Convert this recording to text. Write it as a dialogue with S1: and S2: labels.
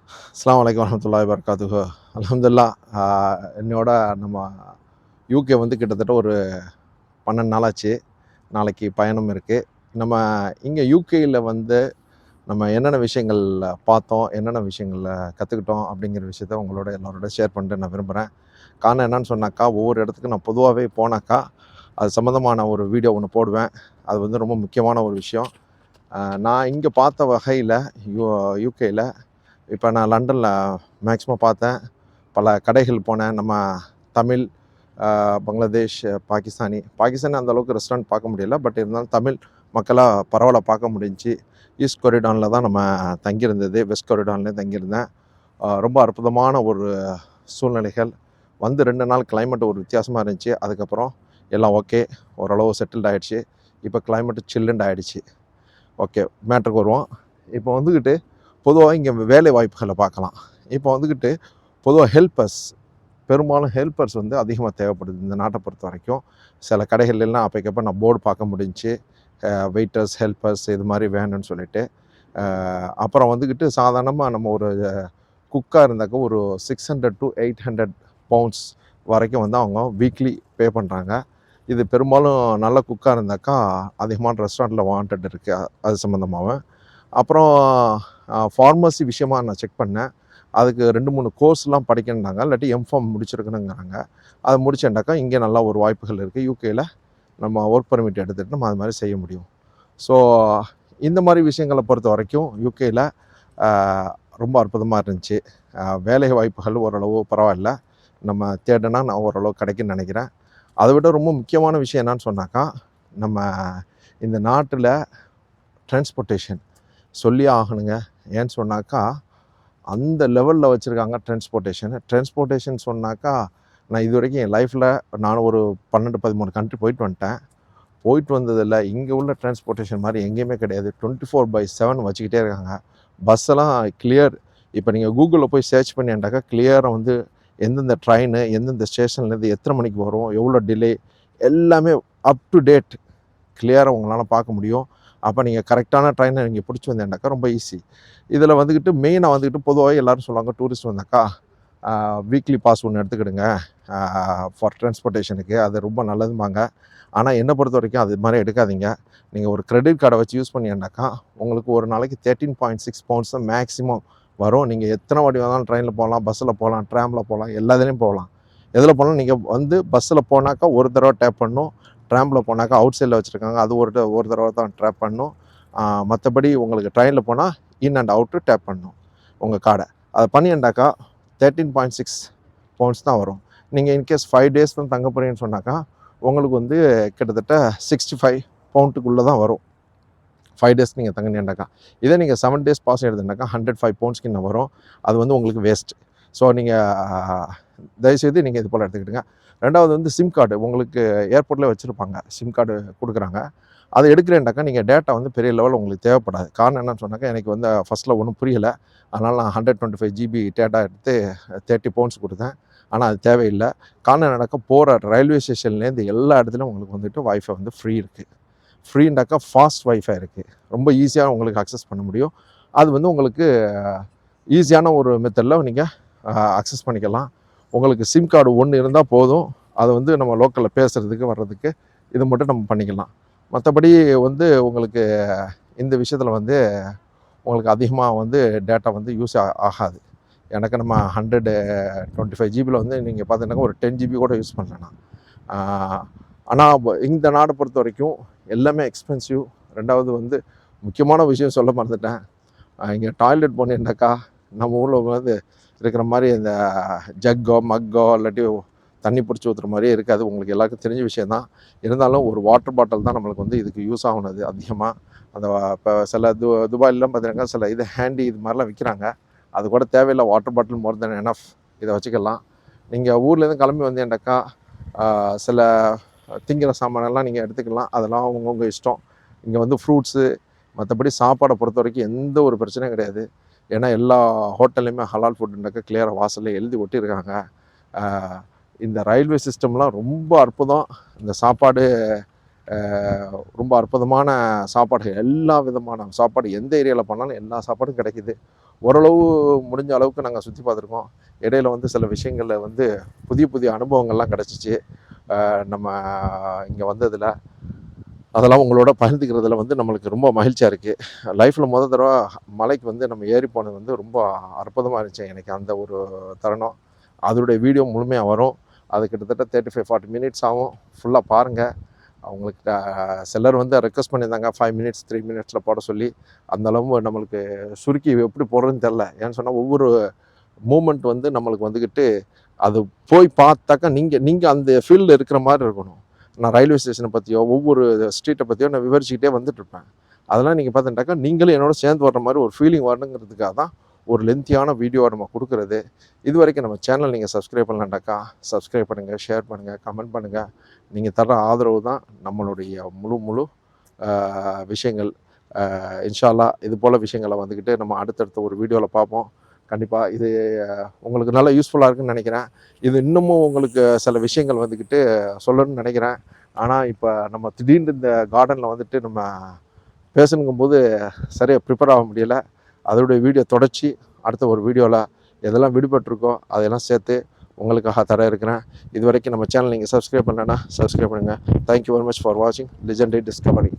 S1: அஸ்ஸலாமு அலைக்கும் வரஹ்மத்துல்லாஹி வபரகாத்துஹு. அல்ஹம்துலில்லாஹ். என்னோட நம்ம யூகே வந்து கிட்டத்தட்ட ஒரு 12 நாள் ஆச்சு. நாளைக்கு பயணம் இருக்குது. நம்ம இங்கே யூகேயில் வந்து நம்ம என்னென்ன விஷயங்கள் பார்த்தோம், என்னென்ன விஷயங்கள கற்றுக்கிட்டோம் அப்படிங்கிற விஷயத்த உங்களோட எல்லாரோட ஷேர் பண்ணிட்டு நான் விரும்புகிறேன். காரணம் என்னன்னு சொன்னாக்கா, ஒவ்வொரு இடத்துக்கு நான் பொதுவாகவே போனாக்கா அது சம்மந்தமான ஒரு வீடியோ ஒன்று போடுவேன். அது வந்து ரொம்ப முக்கியமான ஒரு விஷயம். நான் இங்கே பார்த்த வகையில் யூகேயில் இப்போ நான் லண்டனில் மேக்ஸிமம் பார்த்தேன். பல கடைகள் போனேன். நம்ம தமிழ், பங்களாதேஷ், பாகிஸ்தானி அந்த அளவுக்கு ரெஸ்டாரண்ட் பார்க்க முடியல. பட் இருந்தாலும் தமிழ் மக்களாக பரவலாக பார்க்க முடிஞ்சுச்சு. ஈஸ்ட் கொரிடானில் தான் நம்ம தங்கியிருந்தது. வெஸ்ட் கொரிடான்லேயும் தங்கியிருந்தேன். ரொம்ப அற்புதமான ஒரு சூழ்நிலைகள். வந்து 2 நாள் கிளைமேட் ஒரு வித்தியாசமாக இருந்துச்சு. அதுக்கப்புறம் எல்லாம் ஓகே, ஓரளவு செட்டில்ட் ஆகிடுச்சு. இப்போ கிளைமேட்டு சில்லுண்டு ஆகிடுச்சு. ஓகே, மேட்ருக்கு வருவோம். இப்போ வந்துக்கிட்டு பொதுவாக இங்கே வேலை வாய்ப்புகளை பார்க்கலாம். இப்போ வந்துக்கிட்டு பொதுவாக பெரும்பாலும் ஹெல்ப்பர்ஸ் வந்து அதிகமாக தேவைப்படுது இந்த நாட்டை பொறுத்த வரைக்கும். சில கடைகள்லாம் அப்போக்கப்போ நான் போர்டு பார்க்க முடிஞ்சுச்சு. வெயிட்டர்ஸ், ஹெல்ப்பர்ஸ் இது மாதிரி வேணும்னு சொல்லிட்டு. அப்புறம் வந்துக்கிட்டு சாதாரணமாக நம்ம ஒரு குக்காக இருந்தாக்க ஒரு 600 to 800 பவுண்ட்ஸ் வரைக்கும் வந்து அவங்க வீக்லி பே பண்ணுறாங்க. இது பெரும்பாலும் நல்ல குக்காக இருந்தாக்கா அதிகமான ரெஸ்டாரண்ட்டில் வாண்டட் இருக்குது அது சம்மந்தமாகவும். அப்புறம் ஃபார்மசி விஷயமாக நான் செக் பண்ணேன். அதுக்கு 2-3 கோர்ஸ்லாம் படிக்கணுன்னாங்க. இல்லாட்டி எம்ஃபார்ம் முடிச்சிருக்கணுங்கிறாங்க. அதை முடிச்சேன்டாக்கா இங்கே நல்லா ஒரு வாய்ப்புகள் இருக்குது. யூகேயில் நம்ம ஒர்க் பர்மிட் எடுத்துகிட்டு நம்ம அது மாதிரி செய்ய முடியும். ஸோ இந்த மாதிரி விஷயங்களை பொறுத்த வரைக்கும் யூகேயில் ரொம்ப அற்புதமாக இருந்துச்சு. வேலை வாய்ப்புகள் ஓரளவு பரவாயில்ல. நம்ம தேடினா நான் ஓரளவு கிடைக்குன்னு நினைக்கிறேன். அதை விட ரொம்ப முக்கியமான விஷயம் என்னன்னு சொன்னாக்கா, நம்ம இந்த நாட்டில் டிரான்ஸ்போர்ட்டேஷன் சொல்லியே ஆகணுங்க. ஏன்னு சொன்னாக்கா அந்த லெவலில் வச்சுருக்காங்க டிரான்ஸ்போர்ட்டேஷன் சொன்னாக்கா, நான் இது வரைக்கும் என் லைஃப்பில் நானும் ஒரு 12-13 கண்ட்ரி போயிட்டு வந்துட்டேன். போயிட்டு வந்ததில்ல இங்கே உள்ள டிரான்ஸ்போர்ட்டேஷன் மாதிரி எங்கேயுமே கிடையாது. 24/7 வச்சுக்கிட்டே இருக்காங்க. பஸ்ஸெல்லாம் கிளியர். இப்போ நீங்கள் கூகுளில் போய் சர்ச் பண்ணிட்டாக்கா கிளியராக வந்து எந்தெந்த ட்ரெயின் எந்தெந்த ஸ்டேஷன்லேருந்து எத்தனை மணிக்கு வரும், எவ்வளோ டிலே, எல்லாமே அப் டு டேட் கிளியராக உங்களால் பார்க்க முடியும். அப்போ நீங்கள் கரெக்டான ட்ரெயினை நீங்கள் பிடிச்சி வந்தேன்டாக்கா ரொம்ப ஈஸி. இதில் வந்துக்கிட்டு மெயினாக வந்துக்கிட்டு பொதுவாக எல்லோரும் சொல்லுவாங்க, டூரிஸ்ட் வந்தாக்கா வீக்லி பாஸ் ஒன்று எடுத்துக்கிடுங்க ஃபார் டிரான்ஸ்போர்ட்டேஷனுக்கு, அது ரொம்ப நல்லதுமாங்க. ஆனால் என்னை பொறுத்த வரைக்கும் அது மாதிரி எடுக்காதீங்க. நீங்கள் ஒரு கிரெடிட் கார்டை வச்சு யூஸ் பண்ணியாண்டாக்கா உங்களுக்கு ஒரு நாளைக்கு 13.6 பவுண்ட்ஸ் தான் மேக்ஸிமம் வரும். நீங்கள் எத்தனை வாட்டி வந்தாலும் ட்ரெயினில் போகலாம், பஸ்ஸில் போகலாம், ட்ராமில் போகலாம், எல்லாத்துலேயும் போகலாம். எதில் போனாலும் நீங்கள் வந்து பஸ்ஸில் போனாக்கா ஒரு தடவை டேப் பண்ணணும். ட்ராமில் போனாக்கா அவுட் சைடில் வச்சுருக்காங்க, அது ஒரு தடவை தான் டேப் பண்ணணும். மற்றபடி உங்களுக்கு ட்ரெயினில் போனால் இன் அண்ட் அவுட்டு டேப் பண்ணணும் உங்கள் கார்டை. அதை பண்ணியாண்டாக்கா 13.6 பவுண்ட்ஸ் தான் வரும். நீங்கள் இன்கேஸ் 5 days தான் தங்க போகிறீங்கன்னு சொன்னாக்கா உங்களுக்கு வந்து கிட்டத்தட்ட 65 பவுண்டுக்குள்ளே தான் வரும். 5 days நீங்கள் தங்கினேன்டாக்கா. இதே நீங்கள் 7 days பாஸ் எடுத்துனாக்கா 105 பவுண்ட்ஸ்க்கு இன்னும் வரும். அது வந்து உங்களுக்கு வேஸ்ட். ஸோ நீங்கள் தயவுசெய்து நீங்கள் இது போல் எடுத்துக்கிட்டுங்க. ரெண்டாவது வந்து சிம் கார்டு உங்களுக்கு ஏர்போர்ட்டில் வச்சுருப்பாங்க. சிம் கார்டு கொடுக்குறாங்க. அதை எடுக்கிறேன்டாக்கா நீங்கள் டேட்டா வந்து பெரிய லெவலில் உங்களுக்கு தேவைப்படாது. காரணம் என்னன்னு சொன்னாக்கா, எனக்கு வந்து ஃபஸ்ட்டில் ஒன்றும் புரியலை. அதனால் நான் 125 GB டேட்டா எடுத்து 30 பவுண்ட்ஸ் கொடுத்தேன். ஆனால் அது தேவையில்லை. காரணம் என்னன்னாக்கா, போகிற ரயில்வே ஸ்டேஷன்லேருந்து எல்லா இடத்துலையும் உங்களுக்கு வந்துட்டு வைஃபை வந்து ஃப்ரீ இருக்குது. ஃப்ரீண்டாக்கா ஃபாஸ்ட் வைஃபை இருக்குது. ரொம்ப ஈஸியாக உங்களுக்கு அக்சஸ் பண்ண முடியும். அது வந்து உங்களுக்கு ஈஸியான ஒரு மெத்தடில் நீங்கள் அக்சஸ் பண்ணிக்கலாம். உங்களுக்கு சிம் கார்டு ஒன்று இருந்தால் போதும். அதை வந்து நம்ம லோக்கலில் பேசுகிறதுக்கு வர்றதுக்கு இது மட்டும் நம்ம பண்ணிக்கலாம். மற்றபடி வந்து உங்களுக்கு இந்த விஷயத்தில் வந்து உங்களுக்கு அதிகமாக வந்து டேட்டா வந்து யூஸ் ஆகாது. எனக்கு நம்ம 125 ஜிபியில் வந்து நீங்கள் பார்த்தீங்கன்னாக்கா ஒரு 10 GB கூட யூஸ் பண்ணலாம். ஆனால் இந்த நாடை பொறுத்த வரைக்கும் எல்லாமே எக்ஸ்பென்சிவ். ரெண்டாவது வந்து முக்கியமான விஷயம் சொல்ல மறந்துட்டேன். இங்கே டாய்லெட் போனேன்னாக்கா நம்ம ஊரில் வந்து இருக்கிற மாதிரி இந்த மக்கோ இல்லாட்டி தண்ணி பிடிச்சி ஊற்றுற மாதிரியே இருக்காது. உங்களுக்கு எல்லாருக்கும் தெரிஞ்ச விஷயந்தான். இருந்தாலும் ஒரு வாட்டர் பாட்டில் தான் நம்மளுக்கு வந்து இதுக்கு யூஸ் ஆகுனது அதிகமாக. அந்த இப்போ சில துபாயிலெலாம் பார்த்தீங்கன்னா சில இது ஹேண்டி இது மாதிரிலாம் விற்கிறாங்க. அது கூட தேவையில்லை. வாட்டர் பாட்டில் மோர் தென் எனஃப். இதை வச்சுக்கலாம். நீங்கள் ஊர்லேருந்து கிளம்பி வந்தேன்டாக்கா சில திங்கிற சாமானெல்லாம் நீங்கள் எடுத்துக்கலாம். அதெல்லாம் அவங்கவுங்க இஷ்டம். இங்கே வந்து ஃப்ரூட்ஸு மற்றபடி சாப்பாடை பொறுத்த வரைக்கும் எந்த ஒரு பிரச்சனையும் கிடையாது. ஏன்னா எல்லா ஹோட்டல்லையுமே ஹலால் ஃபுட்டுனாக்கா கிளியராக வாசலில் எழுதி ஒட்டியிருக்காங்க. இந்த ரயில்வே சிஸ்டம்லாம் ரொம்ப அற்புதம். இந்த சாப்பாடு ரொம்ப அற்புதமான சாப்பாடு. எல்லா விதமான சாப்பாடு எந்த ஏரியாவில் பண்ணாலும் எல்லா சாப்பாடும் கிடைக்கிது. ஓரளவு முடிஞ்ச அளவுக்கு நாங்கள் சுற்றி பார்த்துருக்கோம். இடையில வந்து சில விஷயங்களில் வந்து புதிய புதிய அனுபவங்கள்லாம் கிடச்சிச்சு நம்ம இங்கே வந்ததில். அதெல்லாம் உங்களோட பகிர்ந்துக்கிறதுல வந்து நம்மளுக்கு ரொம்ப மகிழ்ச்சியாக இருக்குது. லைஃப்பில் தடவை மலைக்கு வந்து நம்ம ஏறி போனது வந்து ரொம்ப அற்புதமாக இருந்துச்சு எனக்கு அந்த ஒரு தருணம். அதோடைய வீடியோ முழுமையாக வரும். அது கிட்டத்தட்ட 35-40 மினிட்ஸ் ஆகும். ஃபுல்லாக பாருங்கள். அவங்களுக்கு சிலர் வந்து ரெக்வஸ்ட் பண்ணியிருந்தாங்க 5 மினிட்ஸ் 3 மினிட்ஸில் போட சொல்லி. அந்தளவு நம்மளுக்கு சுருக்கி எப்படி போடுறதுன்னு தெரில. ஏன்னு சொன்னால் ஒவ்வொரு மூமெண்ட் வந்து நம்மளுக்கு வந்துக்கிட்டு அது போய் பார்த்தாக்கா நீங்கள் அந்த ஃபீல்டில் இருக்கிற மாதிரி இருக்கணும். நான் ரயில்வே ஸ்டேஷனை பற்றியோ ஒவ்வொரு ஸ்ட்ரீட்டை பற்றியோ நான் விவரிச்சுக்கிட்டே வந்துட்டுருப்பேன். அதெல்லாம் நீங்கள் பார்த்துட்டாக்கா நீங்களும் என்னோட சேர்ந்து வர்ற மாதிரி ஒரு ஃபீலிங் வரணுங்கிறதுக்காக தான் ஒரு லென்த்தியான வீடியோவை நம்ம கொடுக்குறது. இது வரைக்கும் நம்ம சேனல் நீங்கள் சப்ஸ்கிரைப் பண்ணலாண்டாக்கா சப்ஸ்கிரைப் பண்ணுங்கள், ஷேர் பண்ணுங்கள், கமெண்ட் பண்ணுங்கள். நீங்கள் தர்ற ஆதரவு தான் நம்மளுடைய முழு விஷயங்கள். இன்ஷா அல்லாஹ் இது போல் விஷயங்களை வந்துக்கிட்டு நம்ம அடுத்தடுத்த ஒரு வீடியோவில் பார்ப்போம். கண்டிப்பாக இது உங்களுக்கு நல்லா யூஸ்ஃபுல்லாக இருக்குன்னு நினைக்கிறேன். இது இன்னமும் உங்களுக்கு சில விஷயங்கள் வந்துக்கிட்டு சொல்லணும்னு நினைக்கிறேன். ஆனால் இப்போ நம்ம திடீர்னு இந்த கார்டனில் வந்துட்டு நம்ம பேசணுங்கும்போது சரியாக ப்ரிப்பேர் ஆக முடியலை. அதோடைய வீடியோ தொடர்ச்சி அடுத்த ஒரு வீடியோவில் எதெல்லாம் விடுபட்டிருக்கோ அதையெல்லாம் சேர்த்து உங்களுக்காக தர இருக்கிறேன். இது வரைக்கும் நம்ம சேனல் நீங்கள் சப்ஸ்கிரைப் பண்ணலைன்னா சப்ஸ்கிரைப் பண்ணுங்கள். தேங்க்யூ வெரி மச் ஃபார் வாட்சிங் லெஜெண்டரி டிஸ்கவரி.